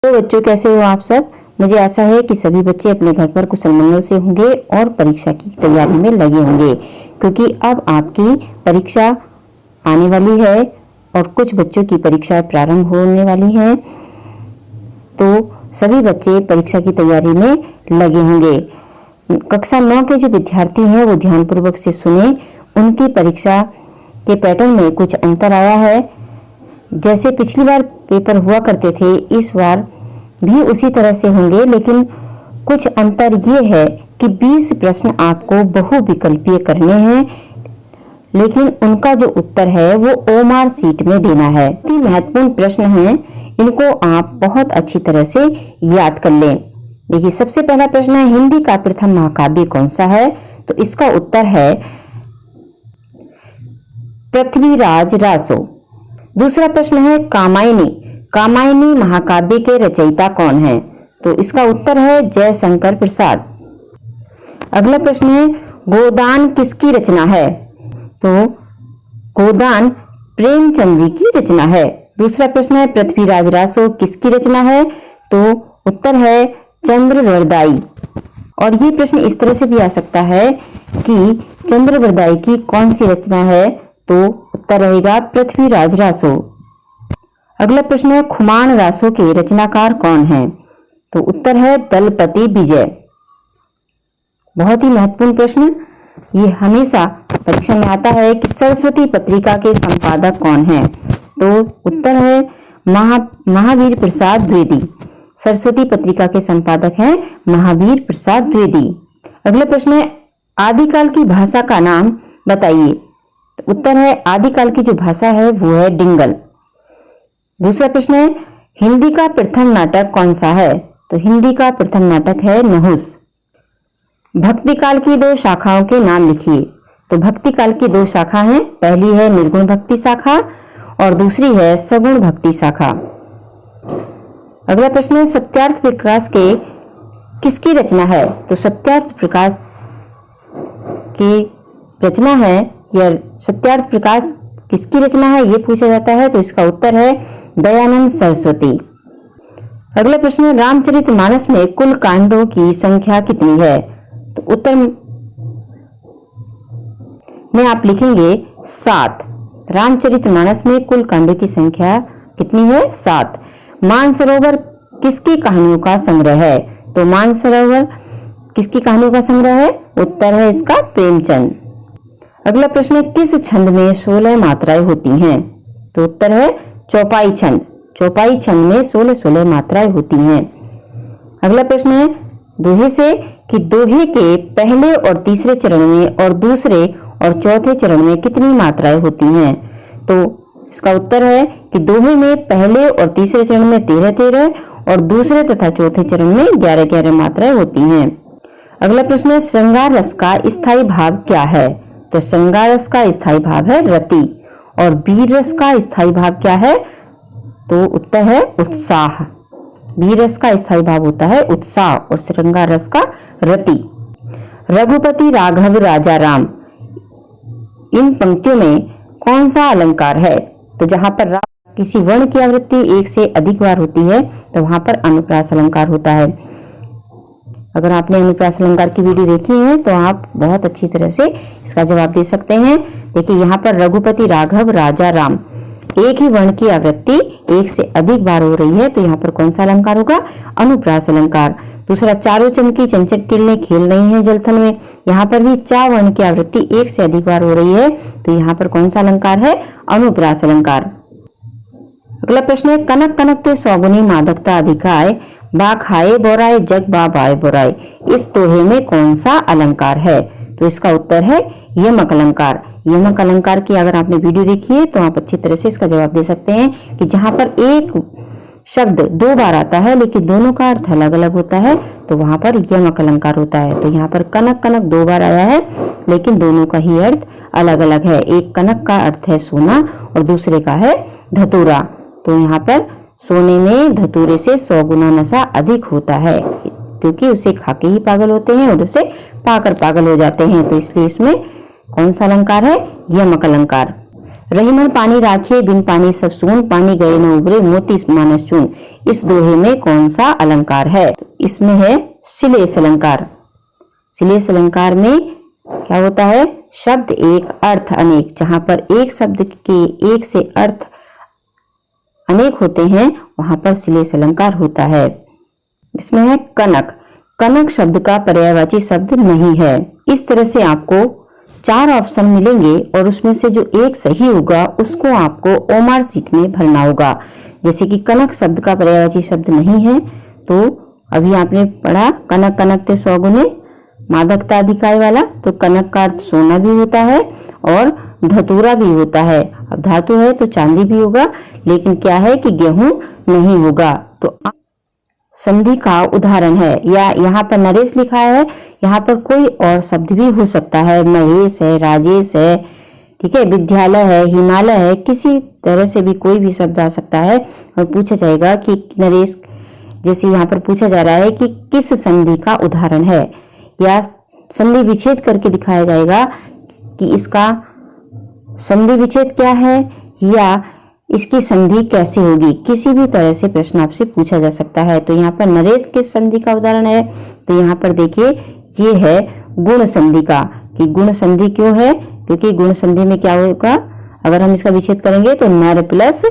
तो बच्चों, कैसे हो आप सब। मुझे आशा है कि सभी बच्चे अपने घर पर कुशल मंगल से होंगे और परीक्षा की तैयारी में लगे होंगे, क्योंकि अब आपकी परीक्षा आने वाली है और कुछ बच्चों की परीक्षाएं प्रारंभ होने वाली हैं। तो सभी बच्चे परीक्षा की तैयारी में लगे होंगे। कक्षा 9 के जो विद्यार्थी हैं वो ध्यानपूर्वक से सुने। उनकी परीक्षा के पैटर्न में कुछ अंतर आया है। जैसे पिछली बार पेपर हुआ करते थे, इस बार भी उसी तरह से होंगे, लेकिन कुछ अंतर ये है कि 20 प्रश्न आपको बहुविकल्पीय करने हैं, लेकिन उनका जो उत्तर है वो ओमार सीट में देना है। तीन महत्वपूर्ण प्रश्न हैं, इनको आप बहुत अच्छी तरह से याद कर लें। देखिए, सबसे पहला प्रश्न है, हिंदी का प्रथम महाकाव्य कौन सा है? तो इसका उत्तर है पृथ्वीराज रासो। दूसरा प्रश्न है, कामायनी महाकाव्य के रचयिता कौन है? तो इसका उत्तर है जयशंकर प्रसाद। अगला प्रश्न है, गोदान किसकी रचना है? तो गोदान प्रेमचंद जी की रचना है। दूसरा प्रश्न है, पृथ्वीराज रासो किसकी रचना है? तो उत्तर है चंद्रवरदाई। और ये प्रश्न इस तरह से भी आ सकता है कि चंद्रवरदाई की कौन सी रचना है? तो उत्तर रहेगा पृथ्वीराज रासो। अगला प्रश्न है, खुमान रासो के रचनाकार कौन हैं? तो उत्तर है दलपति विजय। बहुत ही महत्वपूर्ण प्रश्न, ये हमेशा परीक्षा में आता है कि सरस्वती पत्रिका के संपादक कौन हैं? तो उत्तर है महावीर प्रसाद द्विवेदी। सरस्वती पत्रिका के संपादक हैं महावीर प्रसाद द्विवेदी। अगला प्रश्न है, आदिकाल की भाषा का नाम बताइए। तो उत्तर है आदिकाल की जो भाषा है वो है डिंगल। दूसरा प्रश्न है, हिंदी का प्रथम नाटक कौन सा है? तो हिंदी का प्रथम नाटक है नहुस। भक्ति काल की दो शाखाओं के नाम लिखिए। तो भक्ति काल की दो शाखा हैं, पहली है निर्गुण भक्ति शाखा और दूसरी है सगुण भक्ति शाखा। अगला प्रश्न है, सत्यार्थ प्रकाश के किसकी रचना है? तो सत्यार्थ प्रकाश की रचना है या सत्यार्थ प्रकाश किसकी रचना है ये पूछा जाता है, तो इसका उत्तर है दयानंद सरस्वती। अगला प्रश्न है, रामचरितमानस में कुल कांडों की संख्या कितनी है? तो उत्तर में आप लिखेंगे 7। रामचरितमानस में कुल कांडों की संख्या कितनी है? 7। मानसरोवर किसकी कहानियों का संग्रह है? तो मानसरोवर किसकी कहानियों का संग्रह है? उत्तर है इसका प्रेमचंद। अगला प्रश्न है, किस छंद में 16 मात्राएं होती हैं? तो उत्तर है चौपाई छंद। चौपाई छंद में 16 मात्राएं होती हैं। अगला प्रश्न है, दोहे से कि दोहे के पहले और तीसरे चरण में और दूसरे और चौथे चरण में कितनी मात्राएं होती हैं? तो इसका उत्तर है कि दोहे में पहले और तीसरे चरण में 13 और दूसरे तथा चौथे चरण में 11 मात्राएं होती हैं। अगला प्रश्न है, श्रृंगार रस का स्थायी भाव क्या है? तो श्रृंगार रस का स्थायी भाव है रति और वीर रस का स्थायी भाव क्या है? तो उत्तर है उत्साह। वीर रस का स्थायी भाव होता है उत्साह और श्रृंगार रस का रति। रघुपति राघव राजा राम, इन पंक्तियों में कौन सा अलंकार है? तो जहां पर किसी वर्ण की आवृत्ति एक से अधिक बार होती है तो वहां पर अनुप्रास अलंकार होता है। अगर आपने अनुप्रास अलंकार की वीडियो देखी है तो आप बहुत अच्छी तरह से इसका जवाब दे सकते हैं। देखिए, यहाँ पर रघुपति राघव राजा राम, एक ही वर्ण की आवृत्ति एक से अधिक बार हो रही है, तो यहाँ पर कौन सा अलंकार होगा? अनुप्रास अलंकार। दूसरा, चारों चंद की चंचल किरणें खेल रही हैं जलथल में, यहाँ पर भी चा वर्ण की आवृत्ति एक से अधिक बार हो रही है, तो यहाँ पर कौन सा अलंकार है? अनुप्रास अलंकार। अगला प्रश्न है, कनक कनक के सौगुनी मादकता अधिकाय, बा खाए बोराए जग बा बाय बोराए, इस दोहे में कौन सा अलंकार है? तो इसका उत्तर है यमक अलंकार। यमक अलंकार की अगर आपने वीडियो देखी है तो आप अच्छी तरह से इसका जवाब दे सकते हैं कि जहां पर एक शब्द 2 बार आता है लेकिन दोनों का अर्थ अलग अलग होता है तो वहां पर यमक अलंकार होता है। तो यहाँ पर कनक कनक 2 बार आया है लेकिन दोनों का ही अर्थ अलग अलग है। एक कनक का अर्थ है सोना और दूसरे का है धतूरा। तो यहाँ पर सोने में धतूरे से 100 गुना नशा अधिक होता है, क्योंकि उसे खाके ही पागल होते हैं और उसे पाकर पागल हो जाते हैं। तो इसलिए इसमें कौन सा अलंकार है? यमक अलंकार। रहीमन पानी राखिए बिन पानी सब सून, पानी गए न उबरे मोती मानस चून। इस दोहे में कौन सा अलंकार है? इसमें है श्लेष अलंकार। श्लेष अलंकार में क्या होता है? शब्द एक अर्थ अनेक। जहां पर एक शब्द के एक से अर्थ अनेक होते हैं वहां पर श्लेष अलंकार होता है। इसमें है कनक। कनक शब्द का पर्यायवाची शब्द नहीं है। इस तरह से आपको 4 ऑप्शन मिलेंगे और उसमें से जो एक सही होगा उसको आपको ओमार सीट में भरना होगा। जैसे कि कनक शब्द का पर्यायवाची शब्द नहीं है, तो अभी आपने पढ़ा कनक कनक ते 100 गुने मादकता अधिकाय वाला, तो कनक का अर्थ सोना भी होता है और धतूरा भी होता है। अब धातु है तो चांदी भी होगा, लेकिन क्या है कि गेहूं नहीं होगा। तो संधि का उदाहरण है, या यहाँ पर नरेश लिखा है, यहाँ पर कोई और शब्द भी हो सकता है। महेश है, राजेश है, ठीक है, विद्यालय है, हिमालय है, किसी तरह से भी कोई भी शब्द आ सकता है और पूछा जाएगा कि नरेश, जैसे यहाँ पर पूछा जा रहा है कि किस संधि का उदाहरण है, या संधि विच्छेद करके दिखाया जाएगा कि इसका संधि विच्छेद क्या है या इसकी संधि कैसे होगी। किसी भी तरह से प्रश्न आपसे पूछा जा सकता है। तो यहाँ पर नरेश किस संधि का उदाहरण है? तो यहाँ पर देखिए ये है गुण संधि का, कि गुण संधि क्यों है? क्योंकि गुण संधि में क्या होगा, अगर हम इसका विच्छेद करेंगे तो नर प्लस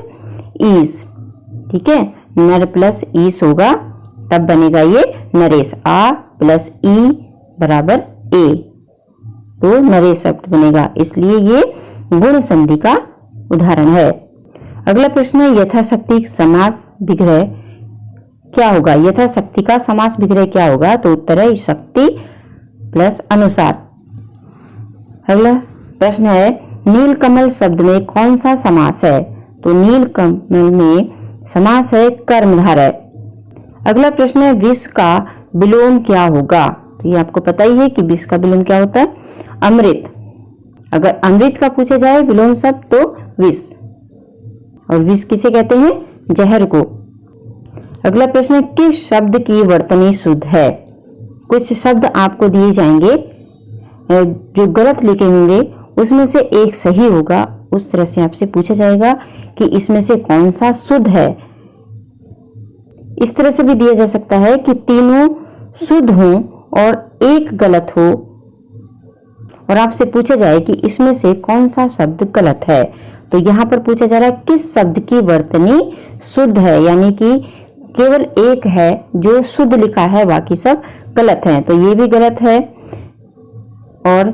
ईस, ठीक है, नर प्लस ईस होगा, तब बनेगा ये नरेश। आ प्लस ई बराबर ए, तो नरेश शब्द बनेगा, इसलिए ये गुण संधि का उदाहरण है। अगला प्रश्न है यथाशक्ति समास विग्रह क्या होगा? यथाशक्ति का समास विग्रह क्या होगा? तो उत्तर है शक्ति प्लस अनुसार। अगला प्रश्न है नीलकमल शब्द में कौन सा समास है? तो नीलकमल में समास है कर्मधारय। अगला प्रश्न है विष का विलोम क्या होगा? तो ये आपको पता ही है कि विष का विलोम क्या होता है? अमृत। अगर अमृत का पूछा जाए विलोम शब्द तो विष, और विष किसे कहते हैं? जहर को। अगला प्रश्न किस शब्द की वर्तनी शुद्ध है? कुछ शब्द आपको दिए जाएंगे जो गलत लिखे होंगे, उसमें से एक सही होगा। उस तरह से आपसे पूछा जाएगा कि इसमें से कौन सा शुद्ध है। इस तरह से भी दिया जा सकता है कि तीनों शुद्ध हों और एक गलत हो, और आपसे पूछा जाए कि इसमें से कौन सा शब्द गलत है। तो यहाँ पर पूछा जा रहा है किस शब्द की वर्तनी शुद्ध है, यानी कि केवल एक है जो शुद्ध लिखा है, बाकी सब गलत है। तो ये भी गलत है और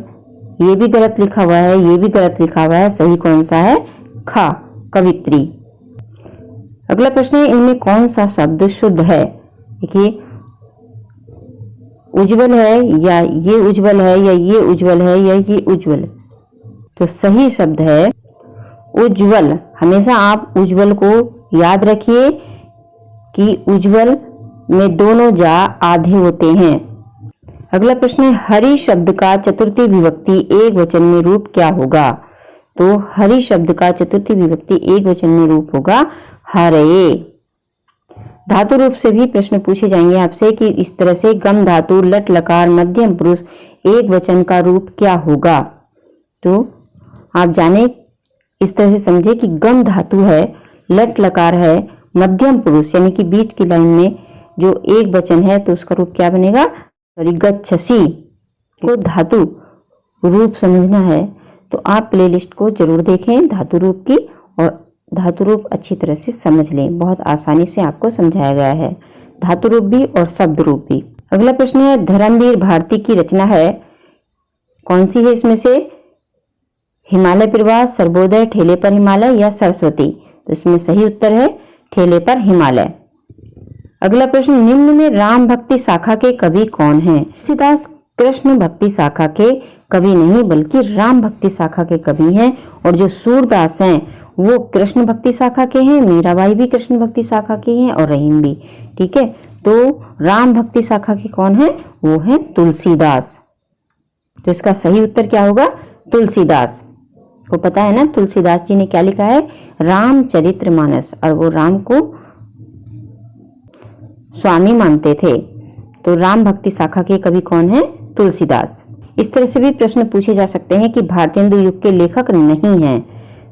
ये भी गलत लिखा हुआ है, ये भी गलत लिखा हुआ है। सही कौन सा है? खा, कवित्री। अगला प्रश्न है इनमें कौन सा शब्द शुद्ध है? देखिए उज्जवल है, या ये उज्जवल है, या ये उज्जवल है, या ये उज्जवल। तो सही शब्द है उज्जवल। हमेशा आप उज्जवल को याद रखिए कि उज्जवल में दोनों जा आधे होते हैं। अगला प्रश्न है हरि शब्द का चतुर्थी विभक्ति एक वचन में रूप क्या होगा? तो हरि शब्द का चतुर्थी विभक्ति एक वचन में रूप होगा हरे। धातु रूप से भी प्रश्न पूछे जाएंगे आपसे कि इस तरह से गम धातु लट लकार मध्यम पुरुष एक वचन का रूप क्या होगा? तो आप जाने, इस तरह से समझे कि गम धातु है, लट लकार है, मध्यम पुरुष यानी कि बीच की लाइन में जो एक वचन है, तो उसका रूप क्या बनेगा? गच्छसि को धातु रूप समझना है तो आप प्लेलिस्ट को जरूर देखें धातु रूप की, और धातु रूप अच्छी तरह से समझ लें। बहुत आसानी से आपको समझाया गया है, धातु रूप भी और शब्द रूप भी। अगला प्रश्न है धर्मवीर भारती की रचना है, कौन सी है इसमें से? हिमालय प्रवास, सर्वोदय, ठेले पर हिमालय, या सरस्वती। तो इसमें सही उत्तर है ठेले पर हिमालय। अगला प्रश्न निम्न में राम भक्ति शाखा के कवि कौन हैं? तुलसीदास कृष्ण भक्ति शाखा के कवि नहीं बल्कि राम भक्ति शाखा के कवि हैं, और जो सूरदास हैं वो कृष्ण भक्ति शाखा के हैं, मीराबाई भी कृष्ण भक्ति शाखा की हैं और रहीम भी, ठीक है। तो राम भक्ति शाखा के कौन है? वो है तुलसीदास। तो इसका सही उत्तर क्या होगा? तुलसीदास। को पता है ना तुलसीदास जी ने क्या लिखा है? रामचरितमानस, और वो राम को स्वामी मानते थे। तो राम भक्ति शाखा के कवि कौन है? तुलसीदास। इस तरह से भी प्रश्न पूछे जा सकते हैं कि भारतेंदु युग के लेखक नहीं हैं,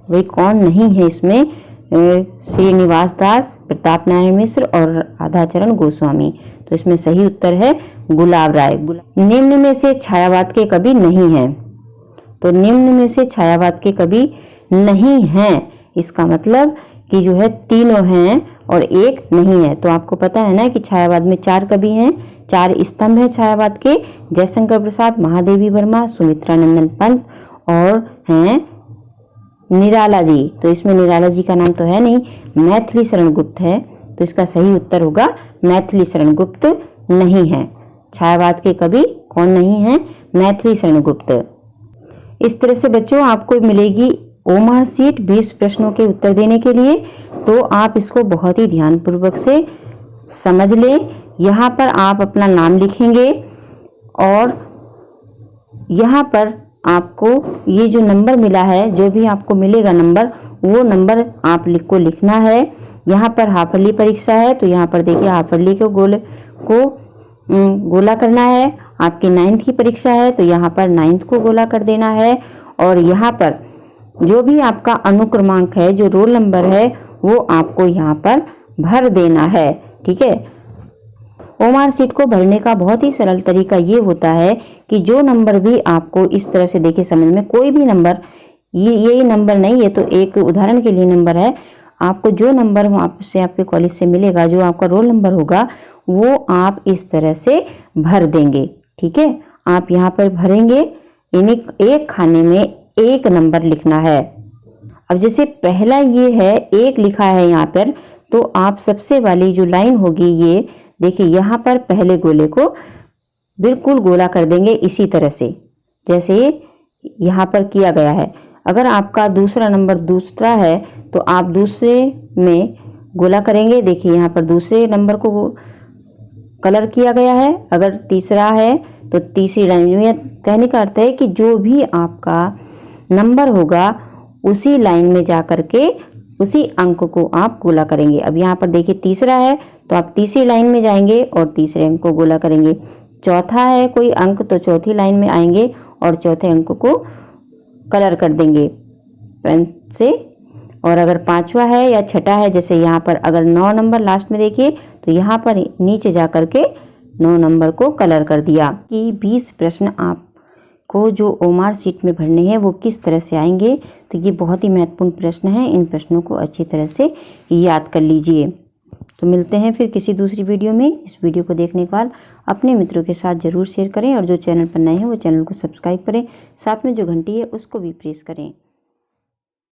वही कौन नहीं है इसमें? श्रीनिवास दास, प्रताप नारायण मिश्र और राधाचरण गोस्वामी। तो इसमें सही उत्तर है गुलाब राय। निम्न में से छायावाद के कवि नहीं हैं। तो निम्न में से छायावाद के कवि नहीं हैं, इसका मतलब कि जो है तीनों हैं और एक नहीं है। तो आपको पता है ना कि छायावाद में 4 कवि हैं, 4 स्तंभ हैं छायावाद के, जयशंकर प्रसाद, महादेवी वर्मा, सुमित्रा नंदन पंत और हैं निराला जी। तो इसमें निराला जी का नाम तो है नहीं, मैथिली शरण गुप्त है। तो इसका सही उत्तर होगा मैथिली शरण गुप्त नहीं है। छायावाद के कवि कौन नहीं है? मैथिली शरण गुप्त। इस तरह से बच्चों आपको मिलेगी ओमार शीट 20 प्रश्नों के उत्तर देने के लिए। तो आप इसको बहुत ही ध्यानपूर्वक से समझ लें। यहाँ पर आप अपना नाम लिखेंगे और यहाँ पर आपको ये जो नंबर मिला है, जो भी आपको मिलेगा नंबर, वो नंबर आप को लिखना है। यहाँ पर हाफ ईयरली परीक्षा है, तो यहाँ पर देखिए हाफ ईयरली के गोला करना है। आपकी 9th की परीक्षा है, तो यहाँ पर 9th को गोला कर देना है। और यहाँ पर जो भी आपका अनुक्रमांक है, जो रोल नंबर है, वो आपको यहाँ पर भर देना है। ठीक है। ओमार शीट को भरने का बहुत ही सरल तरीका ये होता है कि जो नंबर भी आपको इस तरह से देखिए समझ में, कोई भी नंबर, ये नंबर नहीं, ये तो एक उदाहरण के लिए नंबर है। आपको जो नंबर आपसे आपके कॉलेज से मिलेगा, जो आपका रोल नंबर होगा, वो आप इस तरह से भर देंगे। ठीक है। आप यहाँ पर भरेंगे, यानी एक खाने में एक नंबर लिखना है। अब जैसे पहला ये है, 1 लिखा है यहाँ पर, तो आप सबसे वाली जो लाइन होगी, ये देखिए यहाँ पर पहले गोले को बिल्कुल गोला कर देंगे इसी तरह से जैसे यहाँ पर किया गया है। अगर आपका दूसरा नंबर दूसरा है, तो आप दूसरे में गोला करेंगे। देखिए यहाँ पर दूसरे नंबर को कलर किया गया है। अगर तीसरा है तो तीसरी लाइन में, कहने का अर्थ है कि जो भी आपका नंबर होगा उसी लाइन में जा करके उसी अंक को आप गोला करेंगे। अब यहाँ पर देखिए तीसरा है, तो आप तीसरी लाइन में जाएंगे और तीसरे अंक को गोला करेंगे। चौथा है कोई अंक, तो चौथी लाइन में आएंगे और चौथे अंक को कलर कर देंगे पेन से। और अगर 5वां है या छठा है, जैसे यहाँ पर अगर 9 नंबर लास्ट में देखिए, तो यहाँ पर नीचे जा करके 9 नंबर को कलर कर दिया। कि 20 प्रश्न आपको जो ओमार शीट में भरने हैं वो किस तरह से आएंगे। तो ये बहुत ही महत्वपूर्ण प्रश्न है, इन प्रश्नों को अच्छी तरह से याद कर लीजिए। तो मिलते हैं फिर किसी दूसरी वीडियो में। इस वीडियो को देखने के बाद अपने मित्रों के साथ ज़रूर शेयर करें और जो चैनल पर नए हैं वो चैनल को सब्सक्राइब करें, साथ में जो घंटी है उसको भी प्रेस करें।